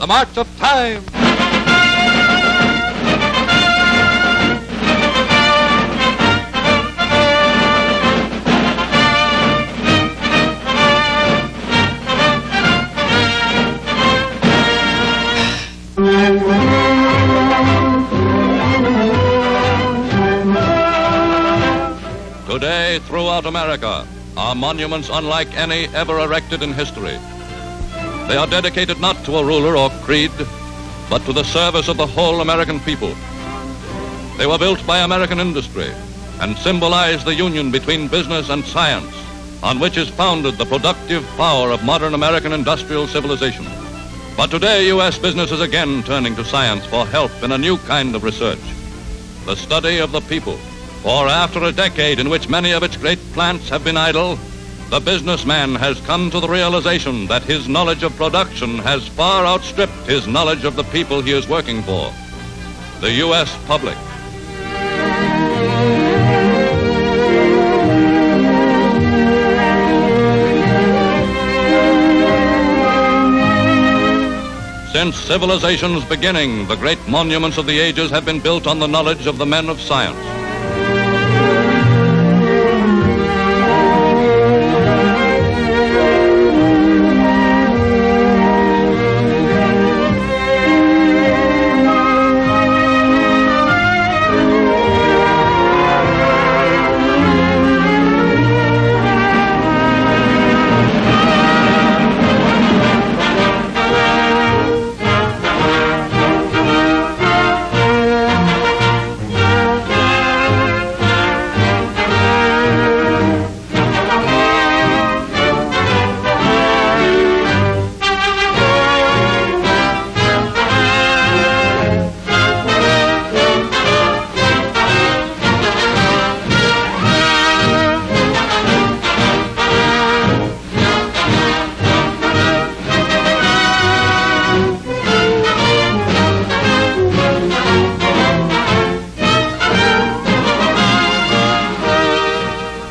the march of time. Today, throughout America, are monuments unlike any ever erected in history. They are dedicated not to a ruler or creed, but to the service of the whole American people. They were built by American industry and symbolize the union between business and science, on which is founded the productive power of modern American industrial civilization. But today, U.S. business is again turning to science for help in a new kind of research, the study of the people. For after a decade in which many of its great plants have been idle, the businessman has come to the realization that his knowledge of production has far outstripped his knowledge of the people he is working for, the U.S. public. Since civilization's beginning, the great monuments of the ages have been built on the knowledge of the men of science.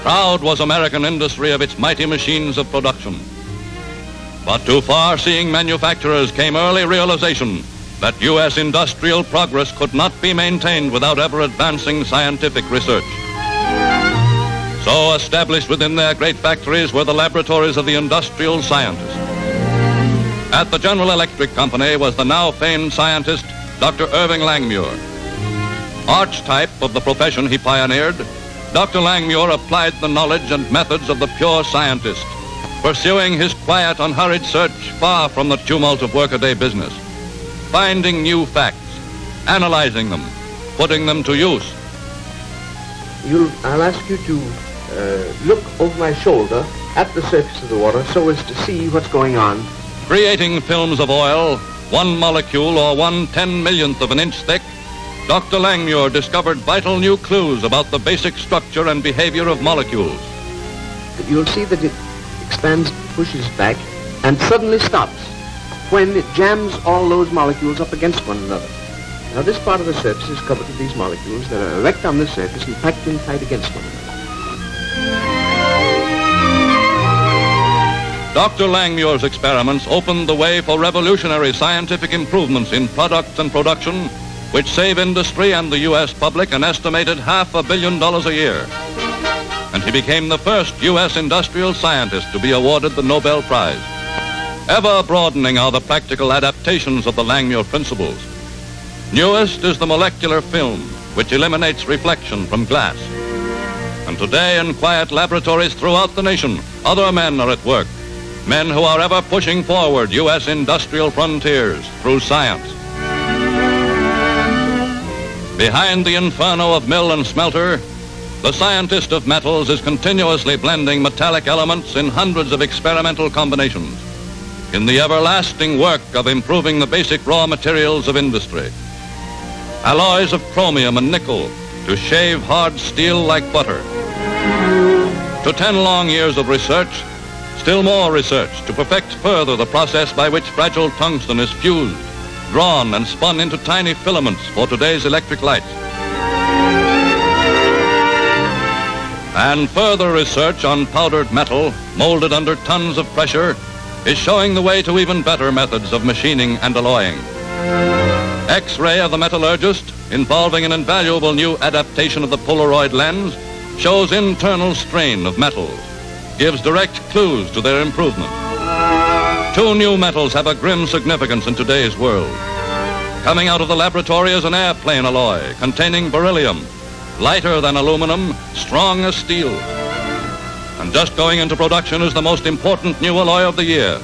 Proud was American industry of its mighty machines of production. But to far-seeing manufacturers came early realization that U.S. industrial progress could not be maintained without ever advancing scientific research. So established within their great factories were the laboratories of the industrial scientists. At the General Electric Company was the now famed scientist, Dr. Irving Langmuir. Archetype of the profession he pioneered, Dr. Langmuir applied the knowledge and methods of the pure scientist, pursuing his quiet, unhurried search far from the tumult of workaday business, finding new facts, analyzing them, putting them to use. I'll ask you to look over my shoulder at the surface of the water so as to see what's going on. Creating films of oil, 1 molecule or 1/10,000,000th of an inch thick, Dr. Langmuir discovered vital new clues about the basic structure and behavior of molecules. You'll see that it expands, pushes back, and suddenly stops when it jams all those molecules up against one another. Now, this part of the surface is covered with these molecules that are erect on the surface and packed in tight against one another. Dr. Langmuir's experiments opened the way for revolutionary scientific improvements in products and production, which save industry and the U.S. public an estimated $500 million a year. And he became the first U.S. industrial scientist to be awarded the Nobel Prize. Ever broadening are the practical adaptations of the Langmuir principles. Newest is the molecular film, which eliminates reflection from glass. And today, in quiet laboratories throughout the nation, other men are at work. Men who are ever pushing forward U.S. industrial frontiers through science. Behind the inferno of mill and smelter, the scientist of metals is continuously blending metallic elements in hundreds of experimental combinations in the everlasting work of improving the basic raw materials of industry. Alloys of chromium and nickel to shave hard steel like butter. To 10 long years of research, still more research to perfect further the process by which fragile tungsten is fused, drawn and spun into tiny filaments for today's electric light. And further research on powdered metal, molded under tons of pressure, is showing the way to even better methods of machining and alloying. X-ray of the metallurgist, involving an invaluable new adaptation of the Polaroid lens, shows internal strain of metals, gives direct clues to their improvement. Two new metals have a grim significance in today's world. Coming out of the laboratory is an airplane alloy containing beryllium, lighter than aluminum, strong as steel. And just going into production is the most important new alloy of the year,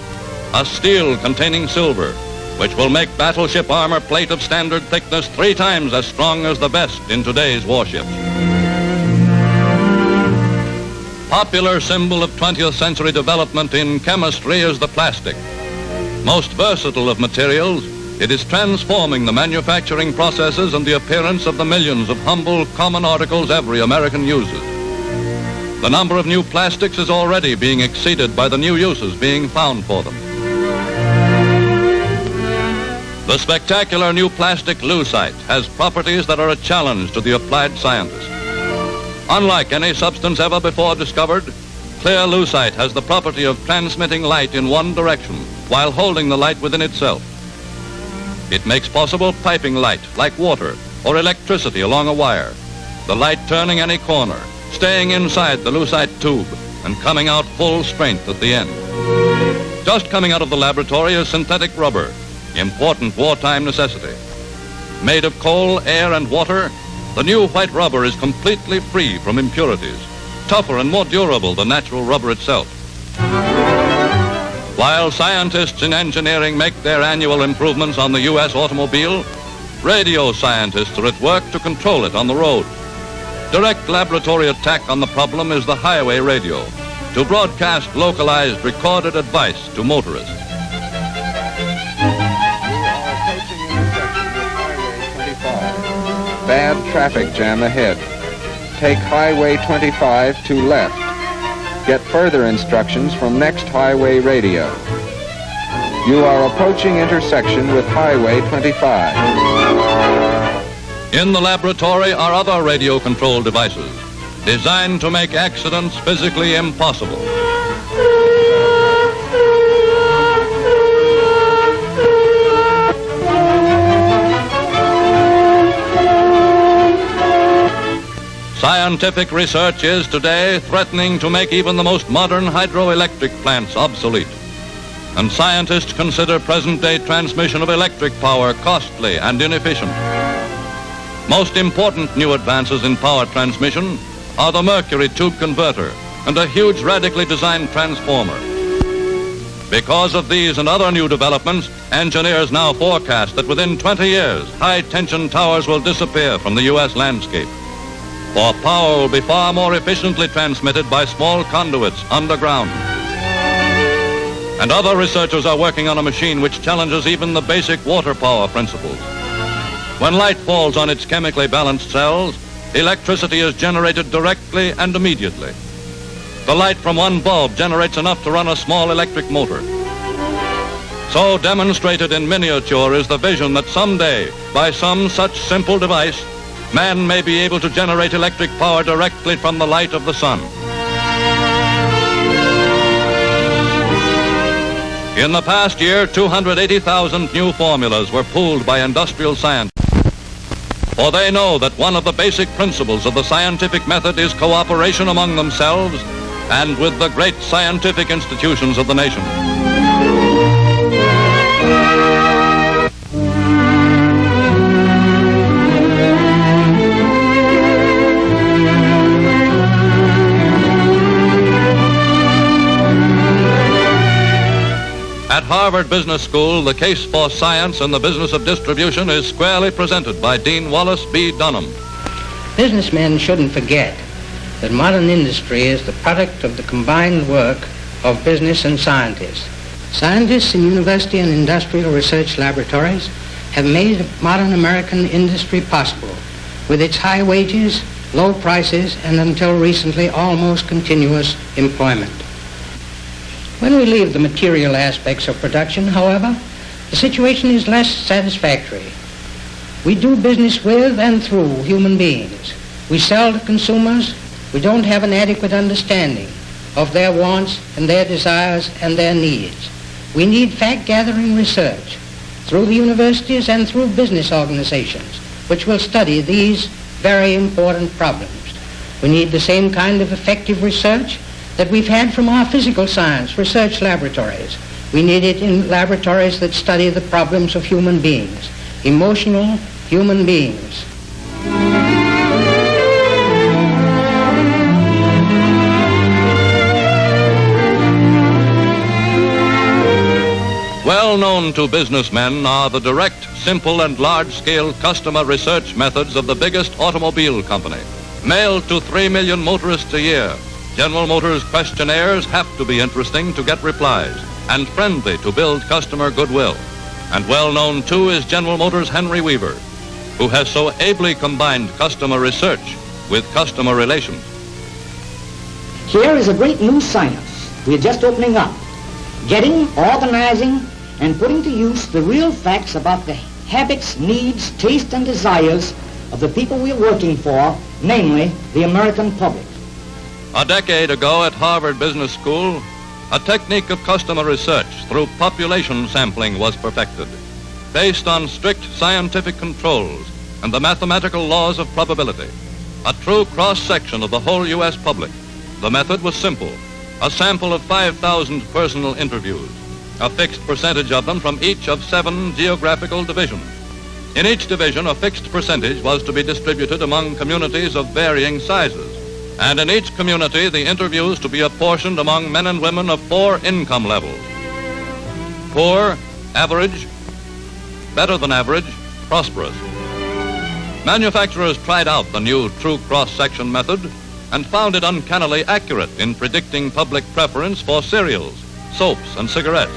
a steel containing silver, which will make battleship armor plate of standard thickness 3 times as strong as the best in today's warships. Popular symbol of 20th century development in chemistry is the plastic. Most versatile of materials, it is transforming the manufacturing processes and the appearance of the millions of humble, common articles every American uses. The number of new plastics is already being exceeded by the new uses being found for them. The spectacular new plastic lucite has properties that are a challenge to the applied scientist. Unlike any substance ever before discovered, clear lucite has the property of transmitting light in one direction while holding the light within itself. It makes possible piping light like water or electricity along a wire, the light turning any corner, staying inside the lucite tube and coming out full strength at the end. Just coming out of the laboratory is synthetic rubber, important wartime necessity. Made of coal, air, and water, the new white rubber is completely free from impurities, tougher and more durable than natural rubber itself. While scientists in engineering make their annual improvements on the U.S. automobile, radio scientists are at work to control it on the road. Direct laboratory attack on the problem is the highway radio, to broadcast localized recorded advice to motorists. Bad traffic jam ahead. Take Highway 25 to left. Get further instructions from next highway radio. You are approaching intersection with Highway 25. In the laboratory are other radio control devices designed to make accidents physically impossible. Scientific research is today threatening to make even the most modern hydroelectric plants obsolete. And scientists consider present-day transmission of electric power costly and inefficient. Most important new advances in power transmission are the mercury tube converter and a huge radically designed transformer. Because of these and other new developments, engineers now forecast that within 20 years, high-tension towers will disappear from the U.S. landscape. For power will be far more efficiently transmitted by small conduits underground. And other researchers are working on a machine which challenges even the basic water power principles. When light falls on its chemically balanced cells, electricity is generated directly and immediately. The light from one bulb generates enough to run a small electric motor. So demonstrated in miniature is the vision that someday, by some such simple device, man may be able to generate electric power directly from the light of the sun. In the past year, 280,000 new formulas were pooled by industrial scientists. For they know that one of the basic principles of the scientific method is cooperation among themselves and with the great scientific institutions of the nation. At Harvard Business School, the case for science and the business of distribution is squarely presented by Dean Wallace B. Dunham. Businessmen shouldn't forget that modern industry is the product of the combined work of business and scientists. Scientists in university and industrial research laboratories have made modern American industry possible with its high wages, low prices, and until recently almost continuous employment. When we leave the material aspects of production, however, the situation is less satisfactory. We do business with and through human beings. We sell to consumers. We don't have an adequate understanding of their wants and their desires and their needs. We need fact-gathering research through the universities and through business organizations, which will study these very important problems. We need the same kind of effective research that we've had from our physical science research laboratories. We need it in laboratories that study the problems of human beings, emotional human beings. Well known to businessmen are the direct, simple, and large-scale customer research methods of the biggest automobile company. Mailed to 3 million motorists a year, General Motors questionnaires have to be interesting to get replies and friendly to build customer goodwill. And well known, too, is General Motors' Henry Weaver, who has so ably combined customer research with customer relations. Here is a great new science we're just opening up, getting, organizing, and putting to use the real facts about the habits, needs, tastes, and desires of the people we're working for, namely the American public. A decade ago at Harvard Business School, a technique of customer research through population sampling was perfected, based on strict scientific controls and the mathematical laws of probability. A true cross-section of the whole U.S. public. The method was simple. A sample of 5,000 personal interviews, a fixed percentage of them from each of 7 geographical divisions. In each division, a fixed percentage was to be distributed among communities of varying sizes. And in each community, the interviews to be apportioned among men and women of 4 income levels: poor, average, better than average, prosperous. Manufacturers tried out the new true cross-section method and found it uncannily accurate in predicting public preference for cereals, soaps, and cigarettes.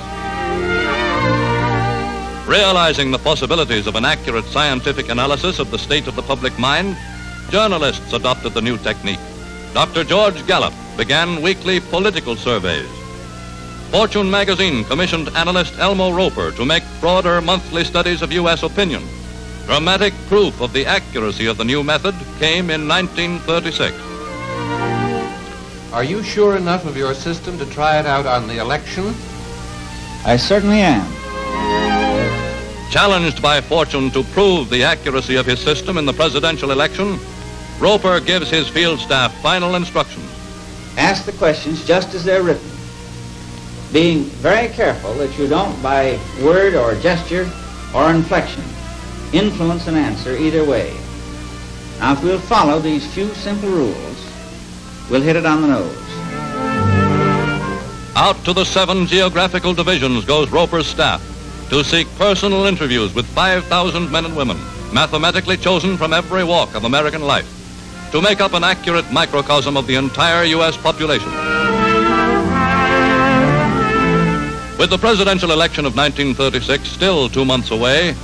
Realizing the possibilities of an accurate scientific analysis of the state of the public mind, journalists adopted the new technique. Dr. George Gallup began weekly political surveys. Fortune magazine commissioned analyst Elmo Roper to make broader monthly studies of U.S. opinion. Dramatic proof of the accuracy of the new method came in 1936. Are you sure enough of your system to try it out on the election? I certainly am. Challenged by Fortune to prove the accuracy of his system in the presidential election, Roper gives his field staff final instructions. Ask the questions just as they're written, being very careful that you don't, by word or gesture or inflection, influence an answer either way. Now, if we'll follow these few simple rules, we'll hit it on the nose. Out to the 7 geographical divisions goes Roper's staff to seek personal interviews with 5,000 men and women, mathematically chosen from every walk of American life, to make up an accurate microcosm of the entire U.S. population. With the presidential election of 1936 still 2 months away,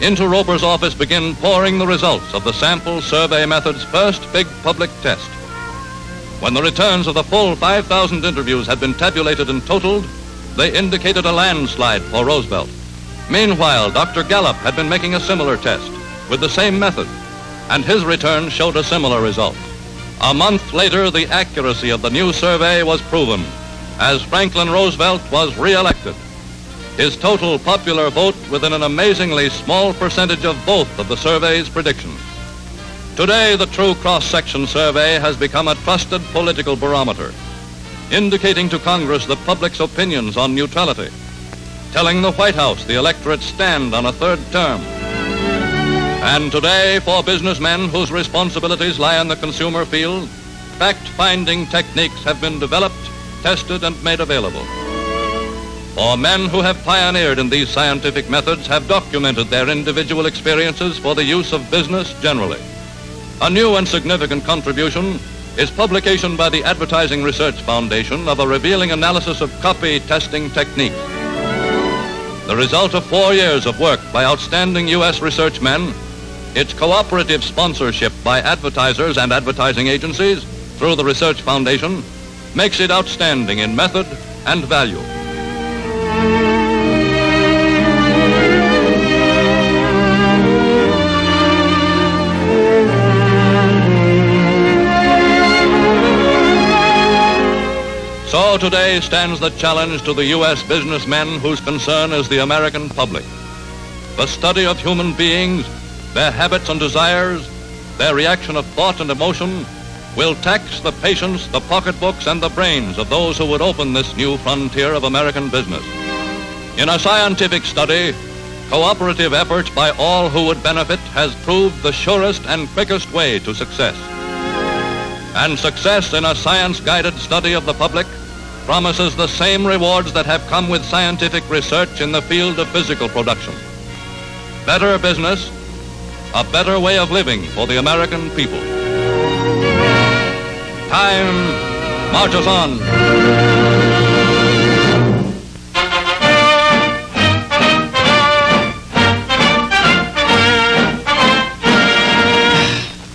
into Roper's office begin pouring the results of the sample survey method's first big public test. When the returns of the full 5,000 interviews had been tabulated and totaled, they indicated a landslide for Roosevelt. Meanwhile, Dr. Gallup had been making a similar test with the same method, and his return showed a similar result. A month later, the accuracy of the new survey was proven, as Franklin Roosevelt was re-elected. His total popular vote within an amazingly small percentage of both of the survey's predictions. Today, the True Cross-Section Survey has become a trusted political barometer, indicating to Congress the public's opinions on neutrality, telling the White House the electorate's stand on a third term. And today, for businessmen whose responsibilities lie in the consumer field, fact-finding techniques have been developed, tested, and made available. For men who have pioneered in these scientific methods have documented their individual experiences for the use of business generally. A new and significant contribution is publication by the Advertising Research Foundation of a revealing analysis of copy testing techniques. The result of 4 years of work by outstanding U.S. research men, its cooperative sponsorship by advertisers and advertising agencies through the Research Foundation, makes it outstanding in method and value. So So today stands the challenge to the U.S. businessmen whose concern is the American public. The study of human beings, their habits and desires, their reaction of thought and emotion, will tax the patience, the pocketbooks, and the brains of those who would open this new frontier of American business. In a scientific study, cooperative effort by all who would benefit has proved the surest and quickest way to success. And success in a science-guided study of the public promises the same rewards that have come with scientific research in the field of physical production. Better business, a better way of living for the American people. Time marches on.